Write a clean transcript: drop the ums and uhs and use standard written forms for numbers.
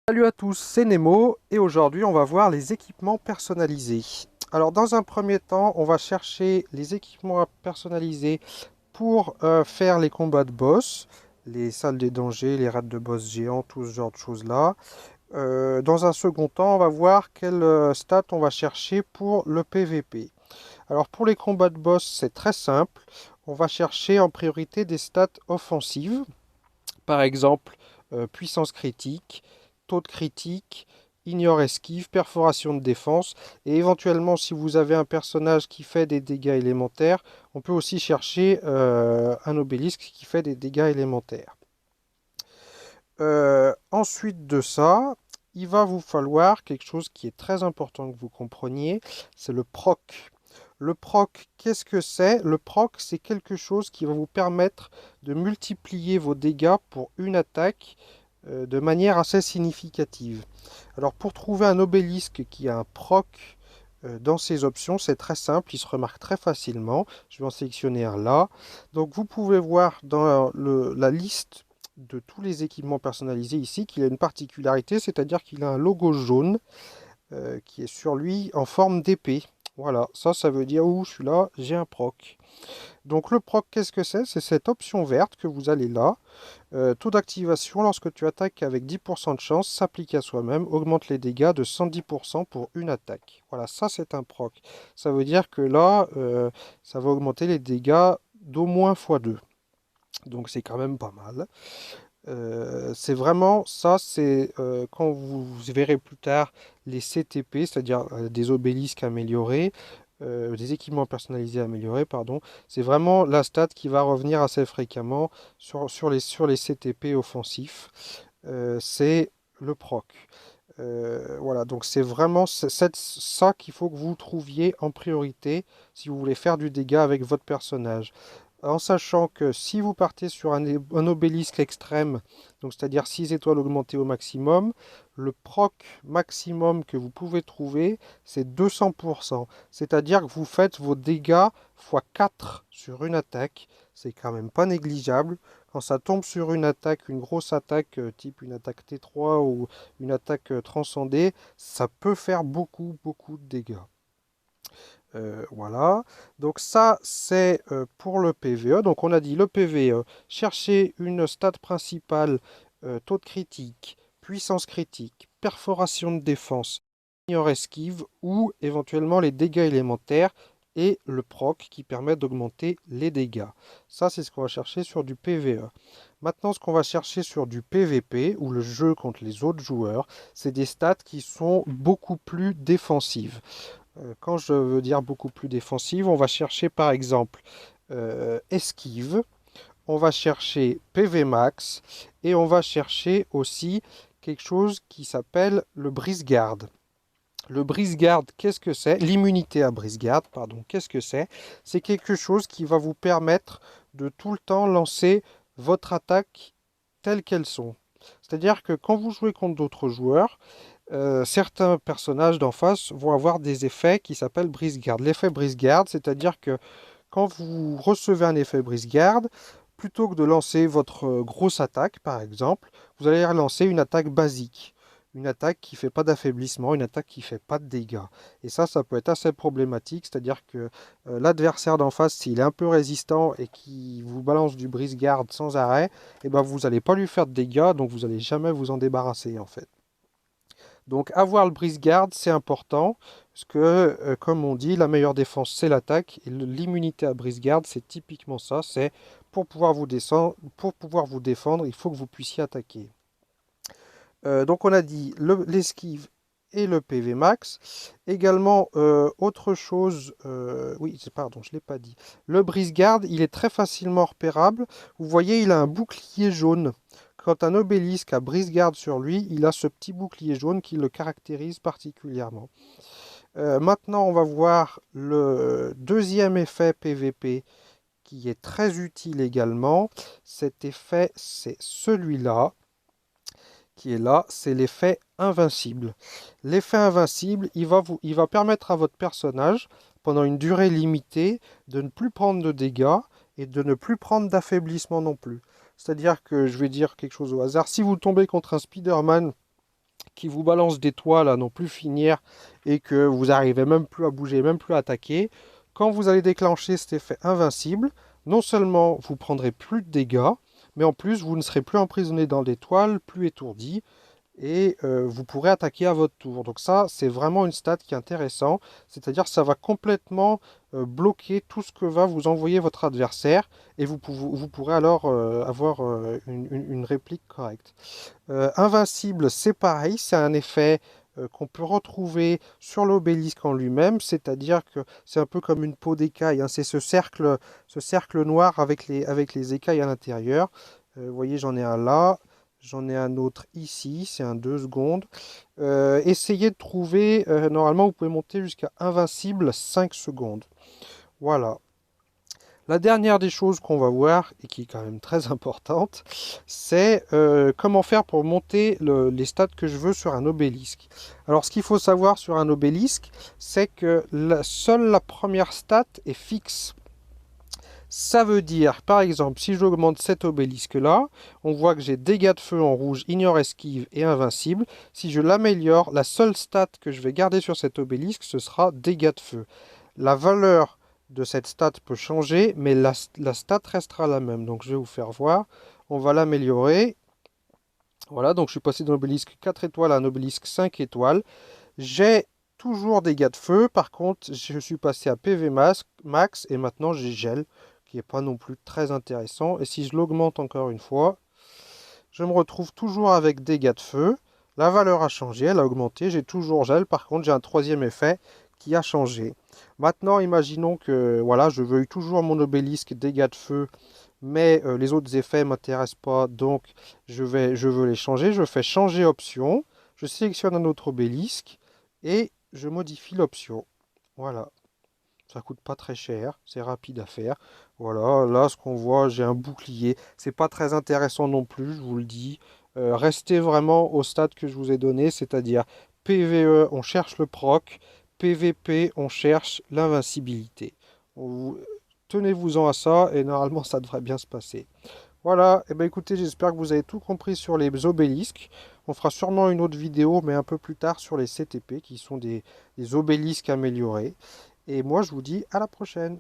Salut à tous, c'est Nemo et aujourd'hui on va voir les équipements personnalisés. Alors dans un premier temps, on va chercher les équipements personnalisés pour faire les combats de boss, les salles des dangers, les raids de boss géants, tout ce genre de choses-là. Dans un second temps, on va voir quelle stats on va chercher pour le PVP. Alors pour les combats de boss, c'est très simple. On va chercher en priorité des stats offensives. Par exemple, puissance critique, taux de critique, ignore esquive, perforation de défense. Et éventuellement, si vous avez un personnage qui fait des dégâts élémentaires, on peut aussi chercher un obélisque qui fait des dégâts élémentaires. Ensuite de ça, il va vous falloir quelque chose qui est très important que vous compreniez, c'est le proc. Le proc, qu'est-ce que c'est? Le proc, c'est quelque chose qui va vous permettre de multiplier vos dégâts pour une attaque de manière assez significative. Alors pour trouver un obélisque qui a un proc dans ses options, c'est très simple, il se remarque très facilement. Je vais en sélectionner un là. Donc vous pouvez voir dans la liste de tous les équipements personnalisés ici qu'il a une particularité, c'est-à-dire qu'il a un logo jaune qui est sur lui en forme d'épée. Voilà, ça veut dire, ouh, je suis là, j'ai un proc. Donc le proc, qu'est-ce que c'est? C'est cette option verte que vous allez là. Taux d'activation, lorsque tu attaques avec 10% de chance, s'applique à soi-même, augmente les dégâts de 110% pour une attaque. Voilà, ça c'est un proc. Ça veut dire que là, ça va augmenter les dégâts d'au moins x2. Donc c'est quand même pas mal. C'est vraiment ça, c'est quand vous verrez plus tard les CTP, c'est-à-dire des obélisques améliorés, des équipements personnalisés améliorés, pardon. C'est vraiment la stat qui va revenir assez fréquemment sur les CTP offensifs. C'est le proc. Voilà, donc c'est vraiment ça qu'il faut que vous trouviez en priorité si vous voulez faire du dégât avec votre personnage en sachant que si vous partez sur un obélisque extrême, donc c'est-à-dire 6 étoiles augmentées au maximum, le proc maximum que vous pouvez trouver, c'est 200%. C'est-à-dire que vous faites vos dégâts x 4 sur une attaque. C'est quand même pas négligeable. Quand ça tombe sur une attaque, une grosse attaque, type une attaque T3 ou une attaque transcendée, ça peut faire beaucoup, beaucoup de dégâts. Voilà, donc ça c'est pour le PVE. Donc on a dit le PVE, chercher une stat principale, taux de critique, puissance critique, perforation de défense, ignore esquive ou éventuellement les dégâts élémentaires et le proc qui permet d'augmenter les dégâts. Ça c'est ce qu'on va chercher sur du PVE. Maintenant ce qu'on va chercher sur du PVP ou le jeu contre les autres joueurs, c'est des stats qui sont beaucoup plus défensives. Quand je veux dire beaucoup plus défensive, on va chercher par exemple esquive, on va chercher PV max et on va chercher aussi quelque chose qui s'appelle le brise-garde. Le brise-garde, qu'est-ce que c'est? L'immunité à brise-garde, pardon, qu'est-ce que c'est? C'est quelque chose qui va vous permettre de tout le temps lancer votre attaque telles qu'elles sont. C'est-à-dire que quand vous jouez contre d'autres joueurs, certains personnages d'en face vont avoir des effets qui s'appellent brise-garde. L'effet brise-garde, c'est-à-dire que quand vous recevez un effet brise-garde, plutôt que de lancer votre grosse attaque, par exemple, vous allez lancer une attaque basique. Une attaque qui ne fait pas d'affaiblissement, une attaque qui ne fait pas de dégâts. Et ça peut être assez problématique, c'est-à-dire que l'adversaire d'en face, s'il est un peu résistant et qui vous balance du brise-garde sans arrêt, eh ben vous n'allez pas lui faire de dégâts, donc vous n'allez jamais vous en débarrasser en fait. Donc avoir le brise-garde, c'est important, parce que, comme on dit, la meilleure défense, c'est l'attaque, et l'immunité à brise-garde, c'est typiquement ça, c'est pour pouvoir vous défendre, il faut que vous puissiez attaquer. Donc on a dit l'esquive et le PV max. Également, autre chose, oui, pardon, je ne l'ai pas dit. Le brise-garde, il est très facilement repérable. Vous voyez, il a un bouclier jaune. Quand un obélisque a brise-garde sur lui, il a ce petit bouclier jaune qui le caractérise particulièrement. Maintenant, on va voir le deuxième effet PVP qui est très utile également. Cet effet, c'est celui-là qui est là, c'est l'effet invincible. L'effet invincible, il va permettre à votre personnage, pendant une durée limitée, de ne plus prendre de dégâts et de ne plus prendre d'affaiblissement non plus. C'est-à-dire que, je vais dire quelque chose au hasard, si vous tombez contre un Spider-Man qui vous balance des toiles à non plus finir et que vous arrivez même plus à bouger, même plus à attaquer, quand vous allez déclencher cet effet invincible, non seulement vous prendrez plus de dégâts, mais en plus vous ne serez plus emprisonné dans des toiles, plus étourdi, et vous pourrez attaquer à votre tour. Donc ça, c'est vraiment une stat qui est intéressant, c'est-à-dire que ça va complètement bloquer tout ce que va vous envoyer votre adversaire, et vous pourrez alors avoir une réplique correcte. Invincible, c'est pareil, c'est un effet qu'on peut retrouver sur l'obélisque en lui-même, c'est-à-dire que c'est un peu comme une peau d'écaille, hein, c'est ce cercle noir avec les écailles à l'intérieur. Vous voyez, j'en ai un là, j'en ai un autre ici, c'est un 2 secondes. Essayez de trouver, normalement vous pouvez monter jusqu'à invincible 5 secondes. Voilà. La dernière des choses qu'on va voir, et qui est quand même très importante, c'est comment faire pour monter les stats que je veux sur un obélisque. Alors ce qu'il faut savoir sur un obélisque, c'est que seule la première stat est fixe. Ça veut dire, par exemple, si j'augmente cet obélisque-là, on voit que j'ai dégâts de feu en rouge, ignore, esquive et invincible. Si je l'améliore, la seule stat que je vais garder sur cet obélisque, ce sera dégâts de feu. La valeur de cette stat peut changer, mais la stat restera la même. Donc je vais vous faire voir. On va l'améliorer. Voilà, donc je suis passé d'un obélisque 4 étoiles à un obélisque 5 étoiles. J'ai toujours dégâts de feu. Par contre, je suis passé à PV max et maintenant j'ai gel, qui n'est pas non plus très intéressant. Et si je l'augmente encore une fois, je me retrouve toujours avec dégâts de feu. La valeur a changé, elle a augmenté. J'ai toujours gel. Par contre, j'ai un troisième effet qui a changé. Maintenant, imaginons que voilà, je veuille toujours mon obélisque dégâts de feu, mais les autres effets ne m'intéressent pas, donc je veux les changer. Je fais changer option, je sélectionne un autre obélisque et je modifie l'option. Voilà, ça coûte pas très cher, c'est rapide à faire. Voilà, là ce qu'on voit, j'ai un bouclier. C'est pas très intéressant non plus, je vous le dis. Restez vraiment au stade que je vous ai donné, c'est-à-dire PvE, on cherche le proc, PvP, on cherche l'invincibilité. Tenez-vous-en à ça et normalement ça devrait bien se passer. Voilà, et ben écoutez, j'espère que vous avez tout compris sur les obélisques. On fera sûrement une autre vidéo, mais un peu plus tard sur les CTP, qui sont des obélisques améliorés. Et moi, je vous dis à la prochaine.